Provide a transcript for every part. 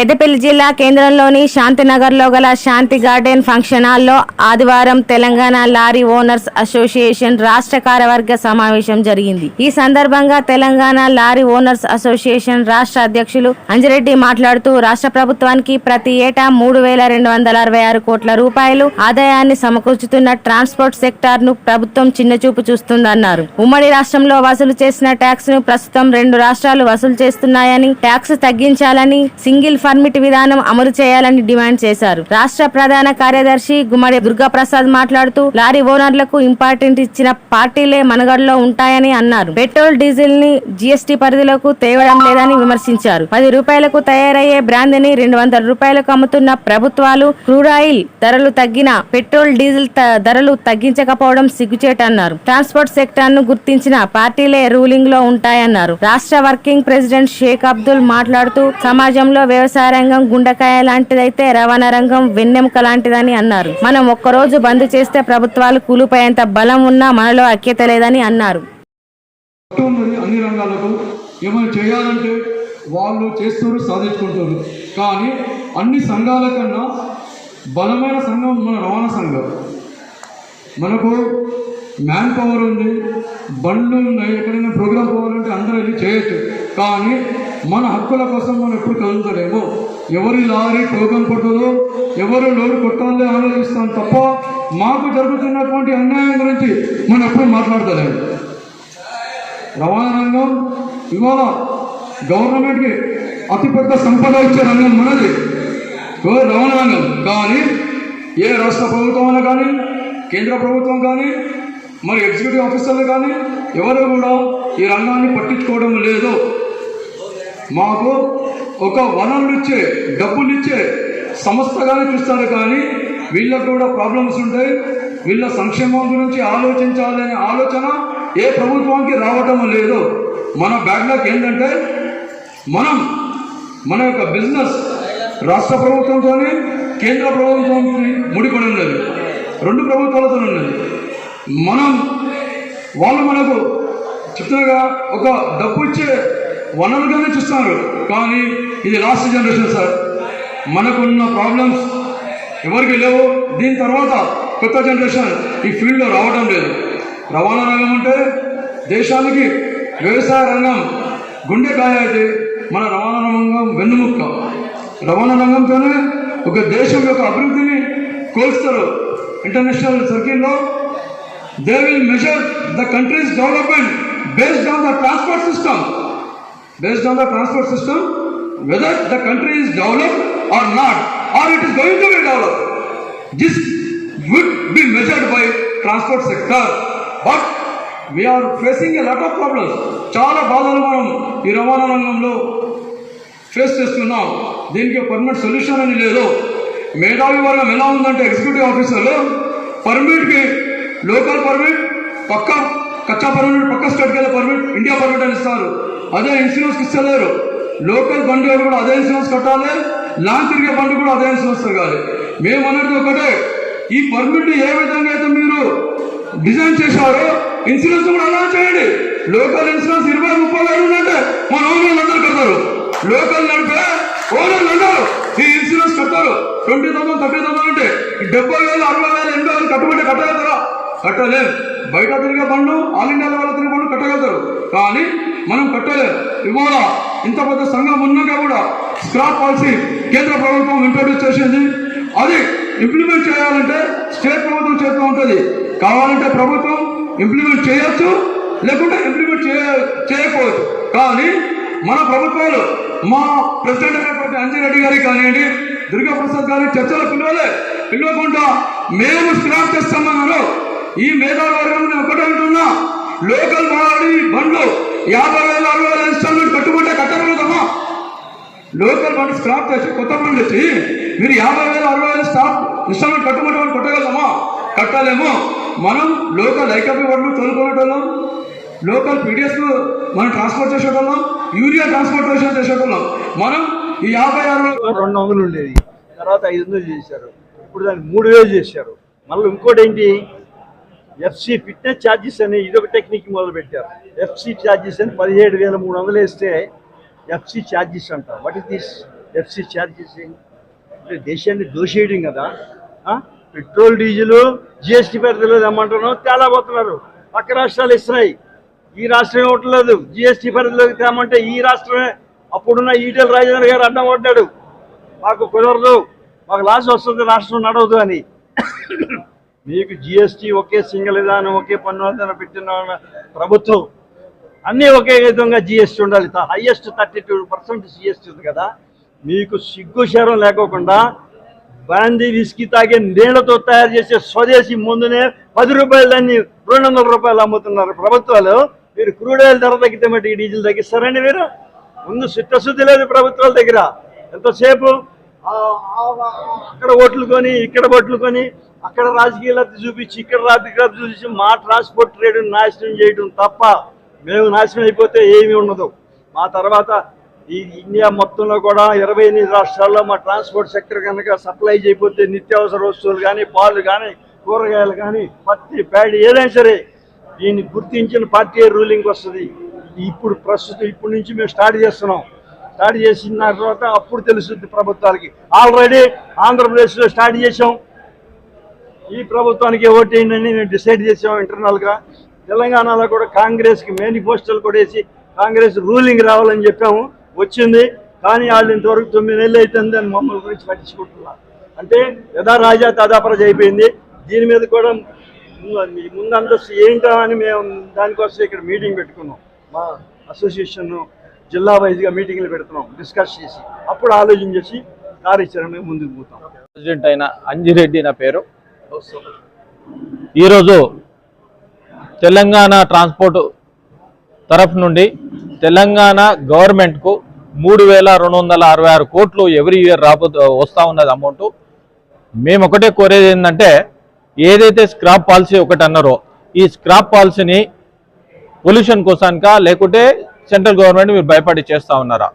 పెద్దపల్లి జిల్లా కేంద్రంలోని శాంతినగర్లో గల శాంతి గార్డెన్ ఫంక్షన్ హాల్లో ఆదివారం తెలంగాణ లారీ ఓనర్స్ అసోసియేషన్ రాష్ట్ర కార్యవర్గ సమావేశం జరిగింది. ఈ సందర్భంగా తెలంగాణ లారీ ఓనర్స్ అసోసియేషన్ రాష్ట్ర అధ్యక్షులు అంజిరెడ్డి మాట్లాడుతూ రాష్ట్ర ప్రభుత్వానికి ప్రతి ఏటా 3,266 కోట్ల రూపాయలు ఆదాయాన్ని సమకూర్చుతున్న ట్రాన్స్పోర్ట్ సెక్టార్ ను ప్రభుత్వం చిన్నచూపు చూస్తుందన్నారు. ఉమ్మడి రాష్ట్రంలో వసూలు చేసిన ట్యాక్స్ ను ప్రస్తుతం 2 రాష్ట్రాలు వసూలు చేస్తున్నాయని, ట్యాక్స్ తగ్గించాలని, సింగిల్ పర్మిట్ విధానం అమలు చేయాలని డిమాండ్ చేశారు. రాష్ట్ర ప్రధాన కార్యదర్శి గుమ్మడి దుర్గాప్రసాద్ మాట్లాడుతూ లారీ ఓనర్లకు ఇంపార్టెంట్ ఇచ్చిన పార్టీలే మనగడలో ఉంటాయని అన్నారు. పెట్రోల్, డీజిల్ ని జీఎస్టీ పరిధిలోకి తేవడం లేదని విమర్శించారు. 10 రూపాయలకు తయారయ్యే బ్రాండ్ ని 200 రూపాయలకు అమ్ముతున్న ప్రభుత్వాలు క్రూడ్ ఆయిల్ ధరలు తగ్గిన పెట్రోల్, డీజిల్ ధరలు తగ్గించకపోవడం సిగ్గుచేటన్నారు. ట్రాన్స్పోర్ట్ సెక్టార్ ను గుర్తించిన పార్టీలే రూలింగ్ లో ఉంటాయన్నారు. రాష్ట్ర వర్కింగ్ ప్రెసిడెంట్ షేక్ అబ్దుల్ మాట్లాడుతూ సమాజంలో వ్యవసాయ రంగం గుండెకాయ లాంటిదైతే రవాణా రంగం వెన్నెముక లాంటిదని అన్నారు. మనం ఒక్కరోజు బంద్ చేస్తే ప్రభుత్వాలు కూలిపోయేంత బలం ఉన్నా మనలో ఐక్యత లేదని అన్నారు. అన్ని రంగాలకు ఏమైనా చేయాలంటే వాళ్ళు చేస్తారు, సాధించుకుంటారు. కానీ అన్ని సంఘాల కన్నా బలమైన సంఘం మన రవాణా సంఘం. మనకు మ్యాన్ పవర్ ఉంది, బండ్లు ఉన్నాయి, ఎక్కడైనా ప్రోగ్రామ్ పోవాలంటే అందరూ వెళ్ళి చేయొచ్చు. కానీ మన హక్కుల కోసం మనం ఎప్పుడు కదులుతారేమో, ఎవరి లారీ టోకన్ కొట్టదో, ఎవరు లోడు కొట్టాలని ఆలోచిస్తాం తప్ప మాకు జరుగుతున్నటువంటి అన్యాయం గురించి మనం ఎప్పుడు మాట్లాడతలేము. రవాణా రంగం ఇవాళ గవర్నమెంట్కి అతిపెద్ద సంపద ఇచ్చే రంగం మనది రవాణా రంగం. కానీ ఏ రాష్ట్ర ప్రభుత్వం కానీ, కేంద్ర ప్రభుత్వం కానీ, మరి ఎగ్జిక్యూటివ్ ఆఫీసర్లు కానీ ఎవరు కూడా ఈ రంగాన్ని పట్టించుకోవడం లేదు. మాకు ఒక వనరులు ఇచ్చే, డబ్బులు ఇచ్చే సంస్థగానే చూస్తారు. కానీ వీళ్ళకు కూడా ప్రాబ్లమ్స్ ఉంటాయి. వీళ్ళ సంక్షేమం గురించి ఆలోచించాలనే ఆలోచన ఏ ప్రభుత్వానికి రావటం లేదు. మన బ్యాక్లాగ్ ఏంటంటే మన యొక్క బిజినెస్ రాష్ట్ర ప్రభుత్వంతో, కేంద్ర ప్రభుత్వంతో ముడిపడి ఉన్నది, 2 ప్రభుత్వాలతో ఉన్నది. వాళ్ళు మనకు చెప్తున్నగా ఒక డబ్బు ఇచ్చే వనరుగానే చూస్తున్నారు. కానీ ఇది లాస్ట్ జనరేషన్ సార్. మనకున్న ప్రాబ్లమ్స్ ఎవరికి లేవు. దీని తర్వాత కొత్త జనరేషన్ ఈ ఫీల్డ్లో రావడం లేదు. రవాణా రంగం అంటే దేశానికి వ్యవసాయ రంగం గుండెకాయ అయితే మన రవాణా రంగం వెన్నుముక్క. రవాణా రంగంతోనే ఒక దేశం యొక్క అభివృద్ధిని కోల్స్తారు. ఇంటర్నేషనల్ సర్కిల్లో they will measure the country's development based on the transport system. Based on the transport system, whether the country is developed or not, or it is going to be developed. This would be measured by transport sector. But we are facing a lot of problems. చాలా బాధలు మనం ఈ రవాణా రంగంలో face చేస్తున్నాం. దీనికి permanent solution అని లేదు. మేధావి వర్గం ఎలా ఉందంటే ఎగ్జిక్యూటివ్ ఆఫీసర్లు పర్మిట్కి లోకల్ పర్మిట్ పక్క, కచ్చా పర్మిట్ పక్క స్టేట్కి వెళ్ళే పర్మిట్, ఇండియా పర్మిట్ అని ఇస్తారు. అదే ఇన్సూరెన్స్కి ఇస్తలేరు. లోకల్ బండి వాళ్ళు కూడా అదే ఇన్సూరెన్స్ కట్టాలి, లాంగ్ తిరిగే బండి కూడా అదే ఇన్సూరెన్స్ తిరగాలి. మేము అనేది ఒకటే, ఈ పర్మిట్ ఏ విధంగా అయితే మీరు డిజైన్ చేశారో ఇన్సూరెన్స్ కూడా అలా చేయండి. లోకల్ ఇన్సూరెన్స్ 20-30 ఉందంటే మన ఓనర్లు అందరూ కడతారు. లోకల్ నడిపే ఓనర్లు అందరూ ఈ ఇన్సూరెన్స్ కట్టారు. 20,000, 30,000 అంటే 70,000, 60,000, 80,000 కట్టుబడి కట్టగలుగుతారా? కట్టలేరు. బయట తిరిగే బండ్లు, ఆల్ ఇండియాలో వాళ్ళ తిరిగే బండ్లు కట్టగలుగుతారు. కానీ మనం కట్టలేరు. ఇవాళ ఇంత పెద్ద సంఘం ఉన్నాక కూడా స్క్రాప్ పాలసీ కేంద్ర ప్రభుత్వం ఇంట్రొడ్యూస్ చేసింది. అది ఇంప్లిమెంట్ చేయాలంటే స్టేట్ ప్రభుత్వం చేస్తూ ఉంటుంది. కావాలంటే ప్రభుత్వం ఇంప్లిమెంట్ చేయొచ్చు, లేకుంటే ఇంప్లిమెంట్ చేయకపోవచ్చు. కానీ మన ప్రభుత్వాలు, మా ప్రెసిడెంట్ అయినటువంటి అంజిరెడ్డి గారికి కానివ్వండి, దుర్గాప్రసాద్ గారి చర్చలు పిలవకుండా మేము స్క్రాప్ చేస్తామన్నారు. ఈ మేధావి వర్గం ఒకటే అంటున్నా, లోకల్ బండ్లు 50,000, 60,000 ఇన్స్టాల్మెంట్ కట్టుకుంటే కట్టగలుగుతామా? లోకల్ బండి స్క్రాప్ చేసి కొత్త బండి వచ్చి మీరు 50,000, 60,000 స్టాప్ ఇన్స్టాల్మెంట్ కట్టుకుంటే వాళ్ళు కొట్టగలమా? కట్టలేము. మనం లోకల్ ఐకపీ బండ్లు తోలుకునేటోళ్ళం, లోకల్ పీడిఎస్ మనం ట్రాన్స్పోర్ట్ చేసేటోళ్ళం, యూరియా ట్రాన్స్పోర్టేషన్ చేసేటోళ్ళం. మనం ఈ 50-60 200 ఉండేది. తర్వాత 500 చేశారు, ఇప్పుడు దాన్ని 3000 చేశారు. మళ్ళీ ఇంకోటి ఏంటి, ఎఫ్సి ఫిట్నెస్ ఛార్జెస్ అని ఇదొక టెక్నిక్ మొదలు పెట్టారు. ఎఫ్సి ఛార్జెస్ అని 17,300 వేస్తే ఎఫ్సి ఛార్జెస్ అంటారు. What is this FC charges? అంటే దేశాన్ని దోషేయడం కదా. పెట్రోల్ డీజిల్ జిఎస్టీ పరిధిలో తెమ్మంటున్నాం, తేలా పోతున్నారు. పక్క రాష్ట్రాలు ఇస్తున్నాయి, ఈ రాష్ట్రం ఇవ్వట్లేదు. జిఎస్టీ పరిధిలోకి తేమంటే ఈ రాష్ట్రమే, అప్పుడున్న ఈటెల రాజేంద్ర గారు అడ్డం పడ్డాడు, మాకు కుదరదు, మాకు లాస్ వస్తుంది, రాష్ట్రం నడవదు అని. మీకు జిఎస్టీ ఒకే సింగిల్ విధానం, ఒకే పన్ను విధానం పెట్టిన ప్రభుత్వం, అన్నీ ఒకే విధంగా జిఎస్టీ ఉండాలి. హైయెస్ట్ 32% జిఎస్టీ ఉంది కదా. మీకు సిగ్గు శరం లేకోకుండా బ్రాందీ విస్కీ తాగే నీళ్లతో తయారు చేసే స్వదేశీ ముందునే 10 రూపాయలు దాన్ని 200 రూపాయలు అమ్ముతున్నారు ప్రభుత్వాలు. మీరు క్రూడ్ ఆయిల్ ధర తగ్గితే మట్టి డీజిల్ తగ్గిస్తారండి మీరు? ముందు చిత్తశుద్ధి లేదు ప్రభుత్వాల దగ్గర. ఎంతసేపు అక్కడ ఓట్లు కొని, ఇక్కడ ఓట్లు కొని, అక్కడ రాజకీయ లబ్ధి చూపించి, ఇక్కడ రాజకీయ లబ్ధి చూపించి మా ట్రాన్స్పోర్ట్ ట్రేడ్ నాశనం చేయడం తప్ప మేము నాశనం అయిపోతే ఏమీ ఉండదు. మా తర్వాత ఈ ఇండియా మొత్తంలో కూడా 28 రాష్ట్రాల్లో మా ట్రాన్స్పోర్ట్ సెక్టర్ కనుక సప్లై చేయకపోతే నిత్యావసర వస్తువులు కానీ, పాలు కానీ, కూరగాయలు కానీ, పత్తి, ప్యాడీ ఏదైనా సరే దీన్ని గుర్తించిన పార్టీ రూలింగ్ వస్తుంది. ప్రస్తుతం ఇప్పటి నుంచి మేము స్టార్ట్ చేస్తున్నాం. స్టార్ట్ చేసిన తర్వాత అప్పుడు తెలుస్తుంది ప్రభుత్వాలకి. ఆల్రెడీ ఆంధ్రప్రదేశ్లో స్టార్ట్ చేసాం, ఈ ప్రభుత్వానికి ఓటేయండి అని మేము డిసైడ్ చేసాం ఇంటర్నల్గా. తెలంగాణలో కూడా కాంగ్రెస్కి మేనిఫెస్టోలు కూడా వేసి కాంగ్రెస్ రూలింగ్ రావాలని చెప్పాము, వచ్చింది. కానీ వాళ్ళు ఇంతవరకు 9 నెలలు అవుతుంది అని మమ్మల్ని గురించి పట్టించుకుంటున్నారు. అంటే యథా రాజా తదా ప్రజ అయిపోయింది. దీని మీద కూడా ముందంతస్తు ఏంటో అని మేము దానికోసం ఇక్కడ మీటింగ్ పెట్టుకున్నాం. మా అసోసియేషన్ జిల్లా వైజ్గా మీటింగ్లు పెడుతున్నాం, డిస్కస్ చేసి అప్పుడు ఆలోచన చేసి కార్యాచరణ ముందుకు పోతాం. ప్రెసిడెంట్ అయిన అంజిరెడ్డి నా పేరు. ఈరోజు తెలంగాణ ట్రాన్స్పోర్ట్ తరఫు నుండి తెలంగాణ గవర్నమెంట్కు 3,266 కోట్లు ఎవ్రీ ఇయర్ వస్తూ ఉన్నది అమౌంట్. మేము ఒకటే కోరేది ఏంటంటే, ఏదైతే స్క్రాప్ పాలసీ ఒకటి అన్నారో, ఈ స్క్రాప్ పాలసీని పొల్యూషన్ కోసానికా లేకుంటే సెంట్రల్ గవర్నమెంట్ మీరు భయపడి చేస్తూ ఉన్నారా?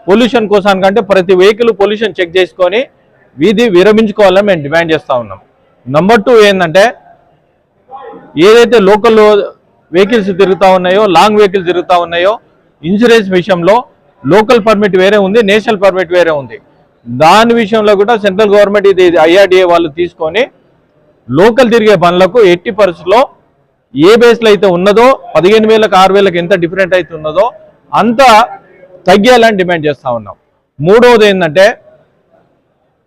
పొల్యూషన్ కోసానికంటే ప్రతి వెహికల్ పొల్యూషన్ చెక్ చేసుకొని విరమించుకోవాలని మేము డిమాండ్ చేస్తూ ఉన్నాం. నెంబర్ 2 ఏంటంటే, ఏదైతే లోకల్ వెహికల్స్ తిరుగుతూ ఉన్నాయో, లాంగ్ వెహికల్స్ తిరుగుతూ ఉన్నాయో, ఇన్సూరెన్స్ విషయంలో లోకల్ పర్మిట్ వేరే ఉంది, నేషనల్ పర్మిట్ వేరే ఉంది. దాని విషయంలో కూడా సెంట్రల్ గవర్నమెంట్ ఇది IRDA వాళ్ళు తీసుకొని లోకల్ తిరిగే బండ్లకు 80% ఏ బేస్లో అయితే ఉన్నదో 15,000కు 6,000కి ఎంత డిఫరెంట్ అయితే ఉన్నదో అంత తగ్గాలని డిమాండ్ చేస్తూ ఉన్నాం. మూడవది ఏంటంటే,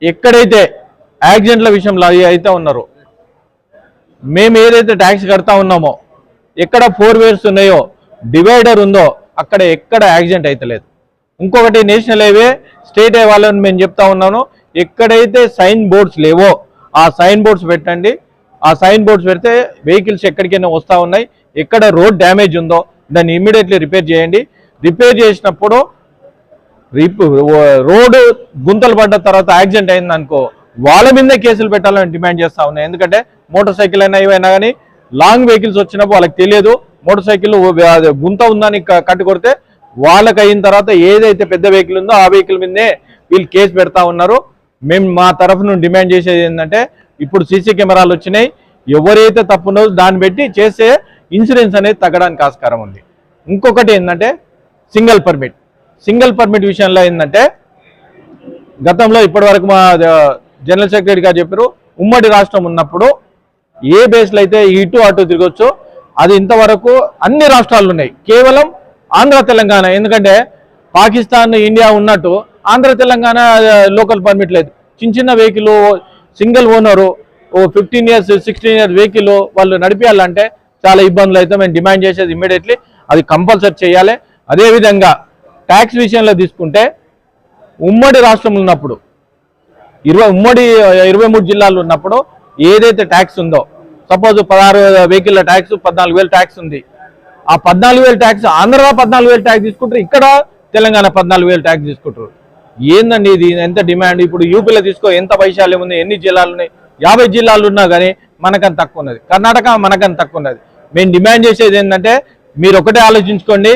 ఎక్కడైతే యాక్సిడెంట్ల విషయంలో అయితే ఉన్నారో, మేము ఏదైతే ట్యాక్స్ కడతా ఉన్నామో, ఎక్కడ 4 వేస్ ఉన్నాయో, డివైడర్ ఉందో అక్కడ ఎక్కడ యాక్సిడెంట్ అయితే లేదు. ఇంకొకటి నేషనల్ హైవే, స్టేట్ హైవే వాళ్ళని మేము చెప్తా ఉన్నాను, ఎక్కడైతే సైన్ బోర్డ్స్ లేవో ఆ సైన్ బోర్డ్స్ పెట్టండి. ఆ సైన్ బోర్డ్స్ పెడితే వెహికల్స్ ఎక్కడికైనా వస్తూ ఉన్నాయి. ఎక్కడ రోడ్ డ్యామేజ్ ఉందో దాన్ని ఇమ్మీడియట్లీ రిపేర్ చేయండి. రిపేర్ చేసినప్పుడు రోడ్డు గుంతలు పడ్డ తర్వాత యాక్సిడెంట్ అయిందనుకో, వాళ్ళ మీదే కేసులు పెట్టాలని డిమాండ్ చేస్తూ ఉన్నాయి. ఎందుకంటే మోటార్ సైకిల్ అయినా ఏవైనా కానీ లాంగ్ వెహికల్స్ వచ్చినప్పుడు వాళ్ళకి తెలియదు, మోటార్ సైకిల్ గుంత ఉందని కట్టు కొడితే వాళ్ళకి అయిన తర్వాత ఏదైతే పెద్ద వెహికల్ ఉందో ఆ వెహికల్ మీదే వీళ్ళు కేసు పెడతా ఉన్నారు. మేము మా తరఫు నుండి డిమాండ్ చేసేది ఏంటంటే, ఇప్పుడు సీసీ కెమెరాలు వచ్చినాయి, ఎవరైతే తప్పున్నదో దాన్ని పెట్టి చేసే ఇన్సూరెన్స్ అనేది తగ్గడానికి ఆస్కారం ఉంది. ఇంకొకటి ఏంటంటే, సింగిల్ పర్మిట్ విషయంలో ఏంటంటే, గతంలో ఇప్పటి వరకు మా జనరల్ సెక్రటరీ గారు చెప్పారు, ఉమ్మడి రాష్ట్రం ఉన్నప్పుడు ఏ బేస్లో అయితే ఇటు అటు తిరగొచ్చు, అది ఇంతవరకు అన్ని రాష్ట్రాలు ఉన్నాయి, కేవలం ఆంధ్ర తెలంగాణ. ఎందుకంటే పాకిస్తాన్ ఇండియా ఉన్నట్టు ఆంధ్ర తెలంగాణ లోకల్ పర్మిట్ లేదు. చిన్న vehicle single owner 15 years 16 years vehicle వాళ్ళు నడిపించాలంటే చాలా ఇబ్బందులు అయితే మేము డిమాండ్ చేసేది ఇమ్మీడియట్లీ అది కంపల్సరీ చేయాలి. అదేవిధంగా ట్యాక్స్ విషయంలో తీసుకుంటే, ఉమ్మడి రాష్ట్రం ఉన్నప్పుడు ఉమ్మడి 23 జిల్లాలు ఉన్నప్పుడు ఏదైతే ట్యాక్స్ ఉందో, సపోజ్ 16 వెహికల్ ట్యాక్స్ 14,000 ట్యాక్స్ ఉంది. ఆ 14,000 ట్యాక్స్ ఆంధ్రలో 14,000 ట్యాక్స్ తీసుకుంటారు, ఇక్కడ తెలంగాణ 14,000 ట్యాక్స్ తీసుకుంటారు. ఏందండి ఇది? ఎంత డిమాండ్? ఇప్పుడు యూపీలో తీసుకో, ఎంత వైశాల్యం ఉంది, ఎన్ని జిల్లాలు ఉన్నాయి, 50 జిల్లాలు ఉన్నా కానీ మనకంత తక్కువ ఉన్నది. కర్ణాటక మనకంత తక్కువ ఉన్నది. మేము డిమాండ్ చేసేది ఏంటంటే, మీరు ఒకటే ఆలోచించుకోండి,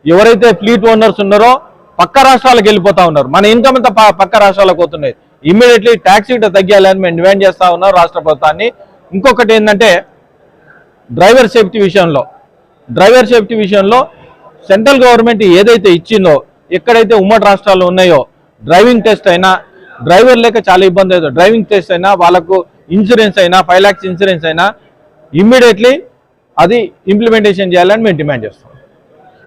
ఎవరైతే ఫ్లీట్ ఓనర్స్ ఉన్నారో పక్క రాష్ట్రాలకు వెళ్ళిపోతా ఉన్నారు. మన ఇన్కమ్ అంతా పక్క రాష్ట్రాలకు పోతున్నాయి. ఇమ్మీడియట్లీ ట్యాక్స్ రేట్ తగ్గాలని మేము డిమాండ్ చేస్తా ఉన్నాం రాష్ట్ర ప్రభుత్వాన్ని. ఇంకొకటి ఏంటంటే డ్రైవర్ సేఫ్టీ విషయంలో సెంట్రల్ గవర్నమెంట్ ఏదైతే ఇచ్చిందో, ఎక్కడైతే ఉమ్మడి రాష్ట్రాల్లో ఉన్నాయో డ్రైవింగ్ టెస్ట్ అయినా, డ్రైవర్ లేక చాలా ఇబ్బంది అవుతుంది, డ్రైవింగ్ టెస్ట్ అయినా, వాళ్ళకు ఇన్సూరెన్స్ అయినా, 5 lakhs ఇన్సూరెన్స్ అయినా ఇమ్మీడియట్లీ అది ఇంప్లిమెంటేషన్ చేయాలని మేము డిమాండ్ చేస్తాం.